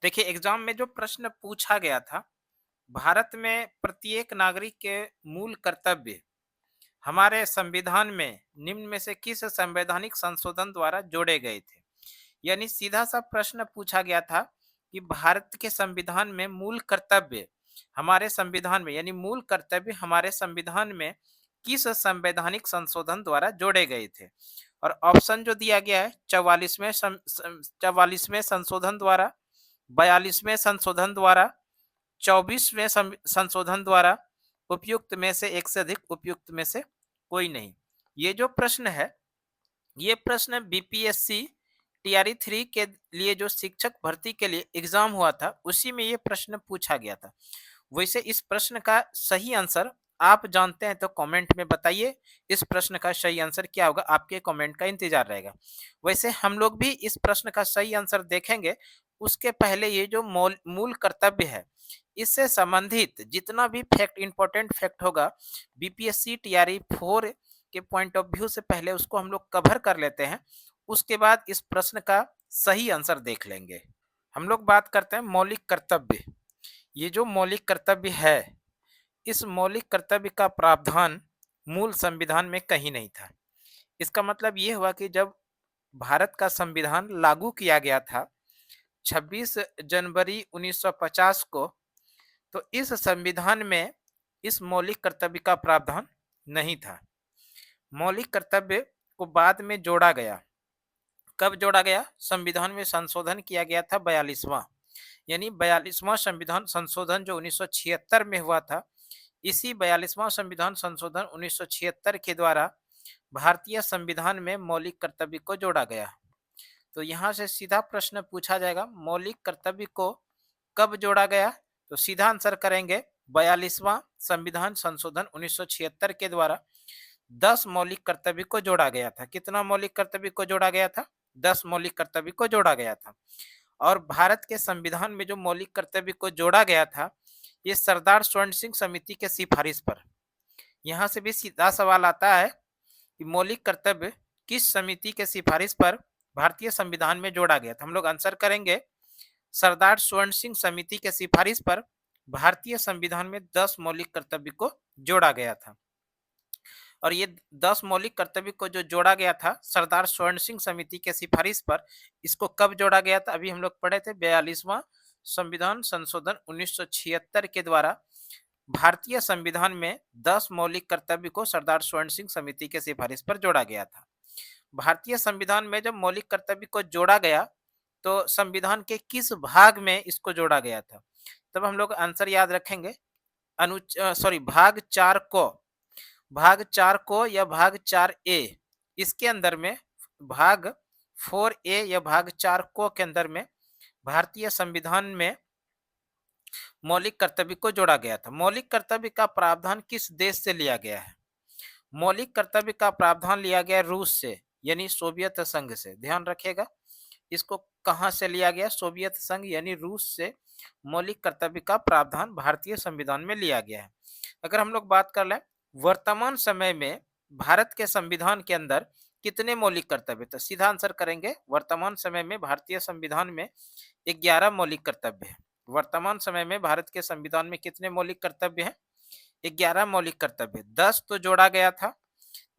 देखिए एग्जाम में जो प्रश्न पूछा गया था, भारत में प्रत्येक नागरिक के मूल कर्तव्य हमारे संविधान में निम्न में से किस संवैधानिक संशोधन द्वारा जोड़े गए थे। यानी सीधा सा प्रश्न पूछा गया था कि भारत के संविधान में मूल कर्तव्य हमारे संविधान में यानी मूल कर्तव्य हमारे संविधान में किस संवैधानिक संशोधन द्वारा जोड़े गए थे। और ऑप्शन जो दिया गया है 44वें संशोधन द्वारा, 42वें संशोधन द्वारा, 24वें संशोधन द्वारा, उपयुक्त में से एक से अधिक, उपयुक्त में से कोई नहीं। ये जो प्रश्न है, ये प्रश्न बीपीएससी टीआरई 3 के लिए जो शिक्षक भर्ती के लिए एग्जाम हुआ था उसी में ये प्रश्न पूछा गया था। वैसे इस प्रश्न का सही आंसर आप जानते हैं तो कमेंट में बताइए। इस प्रश्न का सही आंसर क्या होगा, आपके कमेंट का इंतजार रहेगा। वैसे हम लोग भी इस प्रश्न का सही आंसर देखेंगे। उसके पहले ये जो मूल कर्तव्य है, इससे संबंधित जितना भी फैक्ट, इंपॉर्टेंट फैक्ट होगा बीपीएससी टीआरई 4 के पॉइंट ऑफ व्यू से, पहले उसको हम लोग कवर कर लेते हैं। उसके बाद इस प्रश्न का सही आंसर देख लेंगे। हम लोग बात करते हैं मौलिक कर्तव्य। ये जो मौलिक कर्तव्य है, इस मौलिक कर्तव्य का प्रावधान मूल संविधान में कहीं नहीं था। इसका मतलब ये हुआ कि जब भारत का संविधान लागू किया गया था 26 जनवरी 1950 को, तो इस संविधान में इस मौलिक कर्तव्य का प्रावधान नहीं था। मौलिक कर्तव्य को बाद में जोड़ा गया। कब जोड़ा गया? संविधान में संशोधन किया गया था 42वां, यानी 42वां संविधान संशोधन जो 1976 में हुआ था। इसी 42वां संविधान संशोधन 1976 के द्वारा भारतीय संविधान में मौलिक कर्तव्य को जोड़ा गया। तो यहाँ से सीधा प्रश्न पूछा जाएगा, मौलिक कर्तव्य को कब जोड़ा गया? तो सीधा आंसर करेंगे 42वां संविधान संशोधन 1976 के द्वारा 10 मौलिक कर्तव्य को जोड़ा गया था। कितना मौलिक कर्तव्य को जोड़ा गया था? 10 मौलिक कर्तव्य को जोड़ा गया था। और भारत के संविधान में जो मौलिक कर्तव्य को जोड़ा गया था, ये सरदार स्वर्ण सिंह समिति के सिफारिश पर। यहाँ से भी सीधा सवाल आता है कि मौलिक कर्तव्य किस समिति के सिफारिश पर भारतीय संविधान में जोड़ा गया था। हम लोग आंसर करेंगे सरदार स्वर्ण सिंह समिति के सिफारिश पर भारतीय संविधान में 10 मौलिक कर्तव्य को जोड़ा गया था। और ये 10 मौलिक कर्तव्य को जो जोड़ा गया था सरदार स्वर्ण सिंह समिति के सिफारिश पर, इसको कब जोड़ा गया था? अभी हम लोग पढ़े थे 42वां संविधान संशोधन 1976 के द्वारा भारतीय संविधान में 10 मौलिक कर्तव्य को सरदार स्वर्ण सिंह समिति के सिफारिश पर जोड़ा गया था। भारतीय संविधान में जब मौलिक कर्तव्य को जोड़ा गया, तो संविधान के किस भाग में इसको जोड़ा गया था? तब हम लोग आंसर याद रखेंगे, भाग 4 को, भाग 4 को या भाग 4 ए, इसके अंदर में भाग 4 ए या भाग 4 को के अंदर में भारतीय संविधान में मौलिक कर्तव्य को जोड़ा गया था। मौलिक कर्तव्य का प्रावधान किस देश से लिया गया है? मौलिक कर्तव्य का प्रावधान लिया गया रूस से, यानी सोवियत संघ से। ध्यान रखिएगा, इसको कहाँ से लिया गया? सोवियत संघ यानी रूस से मौलिक कर्तव्य का प्रावधान भारतीय संविधान में लिया गया है। अगर हम लोग बात कर लें वर्तमान समय में भारत के संविधान के अंदर कितने मौलिक कर्तव्य, तो सीधा आंसर करेंगे वर्तमान समय में भारतीय संविधान में 11 मौलिक कर्तव्य है। वर्तमान समय में भारत के संविधान में कितने मौलिक कर्तव्य हैं? 11 मौलिक कर्तव्य। 10 तो जोड़ा गया था।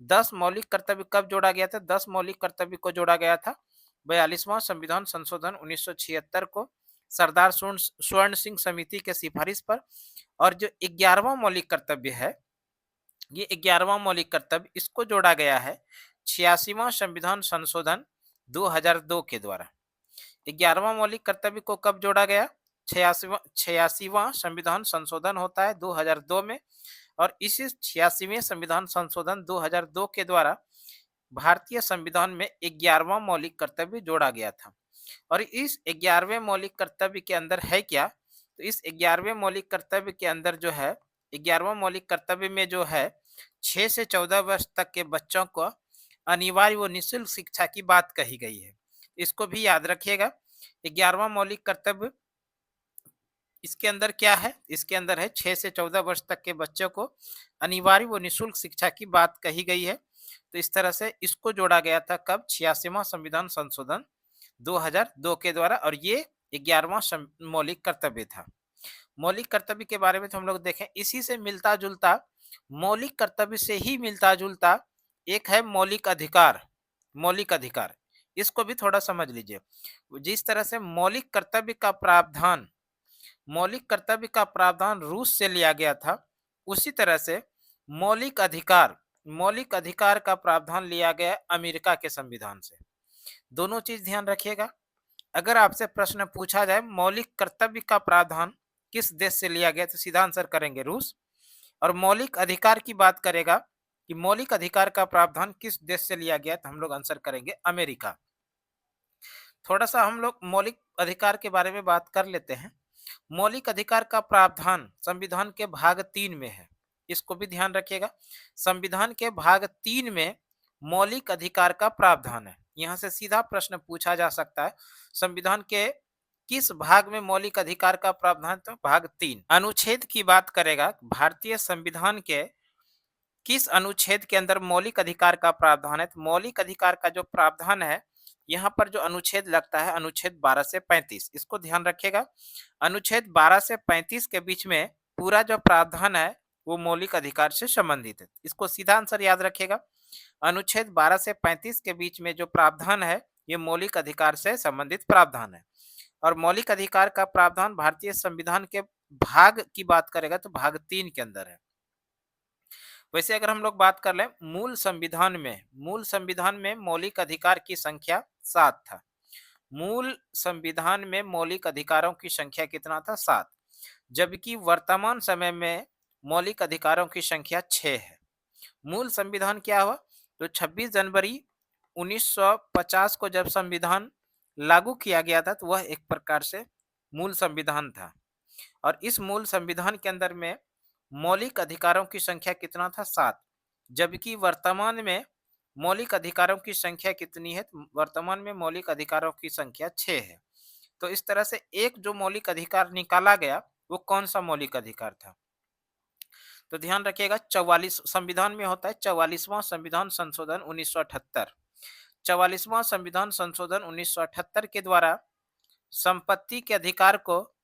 10 मौलिक कर्तव्य कब जोड़ा गया था? 10 मौलिक कर्तव्य को जोड़ा गया था 42वां संविधान संशोधन 1976 को सरदार स्वर्ण सिंह समिति के सिफारिश पर। और जो 11वां मौलिक कर्तव्य है, ये 11वां मौलिक कर्तव्य, इसको जोड़ा गया है 86वां संविधान संशोधन 2002 के द्वारा। 11वां मौलिक कर्तव्य को कब जोड़ा गया? 86वां संविधान संशोधन होता है 2002 में। और इसी 86वें संविधान संशोधन 2002 के द्वारा भारतीय संविधान में 11वां मौलिक कर्तव्य जोड़ा गया था। और इस 11वें मौलिक कर्तव्य के अंदर है क्या? तो इस 11वें मौलिक कर्तव्य के अंदर जो है, 11वां मौलिक कर्तव्य में जो है 6 से 14 वर्ष तक के बच्चों को अनिवार्य व निःशुल्क शिक्षा की बात कही गई है। इसको भी याद रखिएगा। 11वां मौलिक कर्तव्य इसके अंदर क्या है? इसके अंदर है 6 से 14 वर्ष तक के बच्चों को अनिवार्य व निःशुल्क शिक्षा की बात कही गई है। तो इस तरह से इसको जोड़ा गया था कब? 86वां संविधान संशोधन 2002 के द्वारा। और ये 11वां मौलिक कर्तव्य था। मौलिक कर्तव्य के बारे में तो हम लोग देखें, इसी से मिलता जुलता, मौलिक कर्तव्य से ही मिलता जुलता एक है मौलिक अधिकार। मौलिक अधिकार, इसको भी थोड़ा समझ लीजिए। जिस तरह से मौलिक कर्तव्य का प्रावधान रूस से लिया गया था, उसी तरह से मौलिक अधिकार का प्रावधान लिया गया अमेरिका के संविधान से। दोनों चीज ध्यान रखिएगा। अगर आपसे प्रश्न पूछा जाए मौलिक कर्तव्य का प्रावधान किस देश से लिया गया, तो सीधा आंसर करेंगे रूस। और मौलिक अधिकार की बात करेगा कि मौलिक अधिकार का प्रावधान किस देश से लिया गया, तो हम लोग आंसर करेंगे अमेरिका। थोड़ा सा हम लोग मौलिक अधिकार के बारे में बात कर लेते हैं। मौलिक अधिकार का प्रावधान संविधान के भाग 3 में है, इसको भी ध्यान रखिएगा। संविधान के भाग 3 में मौलिक अधिकार का प्रावधान है। यहाँ से सीधा प्रश्न पूछा जा सकता है, संविधान के किस भाग में मौलिक अधिकार का प्रावधान, तो भाग 3 अनुच्छेद की बात करेगा। भारतीय संविधान के किस अनुच्छेद के अंदर मौलिक अधिकार का प्रावधान है, तो मौलिक अधिकार का जो प्रावधान है, यहाँ पर जो अनुच्छेद लगता है अनुच्छेद 12 से 35, इसको ध्यान रखिएगा। अनुच्छेद 12 से 35 के बीच में पूरा जो प्रावधान है वो मौलिक अधिकार से संबंधित है, इसको सीधा आंसर याद रखिएगा। अनुच्छेद 12 से 35 के बीच में जो प्रावधान है ये मौलिक अधिकार से संबंधित प्रावधान है। और मौलिक अधिकार का प्रावधान भारतीय संविधान के भाग की बात करेगा तो भाग 3 के अंदर है। वैसे अगर हम लोग बात कर लें मूल संविधान में मौलिक अधिकार की संख्या 7 था। मूल संविधान में मौलिक अधिकारों की संख्या कितना था, 7। जबकि वर्तमान समय में मौलिक अधिकारों की संख्या 6 है। मूल संविधान क्या हुआ, तो 26 जनवरी 1950 को जब संविधान लागू किया गया था, तो वह एक प्रकार से मूल संविधान था। और इस मूल संविधान के अंदर में मौलिक अधिकारों की संख्या कितना था, 7। जबकि वर्तमान में मौलिक अधिकारों की संख्या कितनी है, तो वर्तमान में मौलिक अधिकारों की संख्या 6 है। तो इस तरह से एक जो मौलिक अधिकार निकाला गया वो कौन सा मौलिक अधिकार था, तो ध्यान रखिएगा 44 संविधान में होता है 44वां संविधान संशोधन 1978। 44वां संविधान संशोधन 1978 के द्वारा संपत्ति के अधिकार को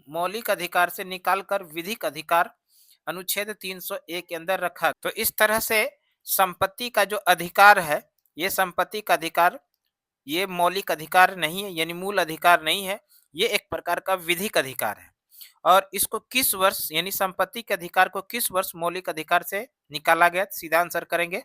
मौलिक अधिकार से निकालकर विधिक अधिकार अनुच्छेद 301 के अंदर रखा। तो इस तरह से संपत्ति का जो अधिकार है, ये संपत्ति का अधिकार ये मौलिक अधिकार नहीं है, यानी मूल अधिकार नहीं है, ये एक प्रकार का विधिक अधिकार है। और इसको किस वर्ष, यानी संपत्ति के अधिकार को किस वर्ष मौलिक अधिकार से निकाला गया, सीधा आंसर करेंगे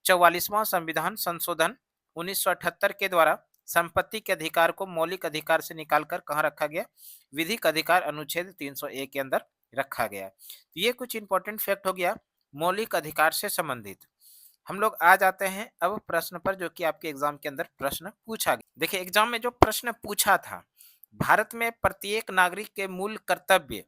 44वां संविधान संशोधन 1978 के द्वारा संपत्ति के अधिकार को मौलिक अधिकार से निकालकर कहाँ रखा गया, विधिक अधिकार अनुच्छेद 301 के अंदर रखा गया। तो ये कुछ इंपॉर्टेंट फैक्ट हो गया मौलिक अधिकार से संबंधित। हम लोग आ जाते हैं अब प्रश्न पर, जो कि आपके एग्जाम के अंदर प्रश्न पूछा गया। देखिए एग्जाम में जो प्रश्न पूछा था, भारत में प्रत्येक नागरिक के मूल कर्तव्य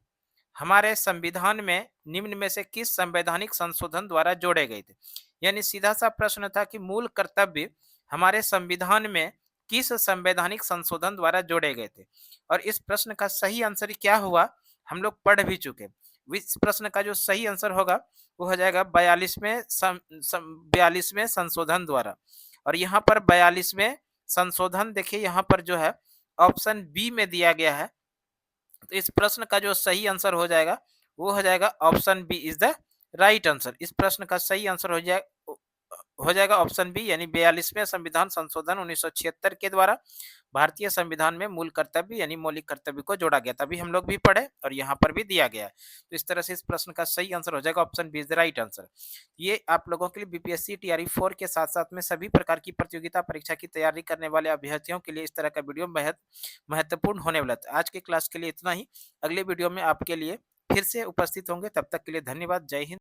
हमारे संविधान में निम्न में से किस संवैधानिक संशोधन द्वारा जोड़े गए थे। यानी सीधा सा प्रश्न था कि मूल कर्तव्य हमारे संविधान में किस संवैधानिक संशोधन द्वारा जोड़े गए थे। और इस प्रश्न का सही आंसर क्या हुआ हम लोग पढ़ भी चुके। इस प्रश्न का जो सही आंसर होगा वो हो जाएगा 42वें संशोधन द्वारा। और यहाँ पर 42वें संशोधन देखिए यहाँ पर जो है ऑप्शन बी में दिया गया है। तो इस प्रश्न का जो सही आंसर हो जाएगा वो हो जाएगा option B is the right answer. इस प्रश्न का सही आंसर हो जाएगा ऑप्शन बी, यानी 42वें संविधान संशोधन 1976 के द्वारा भारतीय संविधान में मूल कर्तव्य यानी मौलिक कर्तव्य को जोड़ा गया। तभी हम लोग भी पढ़े और यहाँ पर भी दिया गया है। तो इस तरह से इस प्रश्न का सही आंसर हो जाएगा option B is the right answer. ये आप लोगों के लिए बीपीएससी टीआरई 4 के साथ साथ में सभी प्रकार की प्रतियोगिता परीक्षा की तैयारी करने वाले अभ्यर्थियों के लिए इस तरह का वीडियो बेहद महत्वपूर्ण होने वाला है। आज की क्लास के लिए इतना ही। अगले वीडियो में आपके लिए फिर से उपस्थित होंगे, तब तक के लिए धन्यवाद। जय हिंद।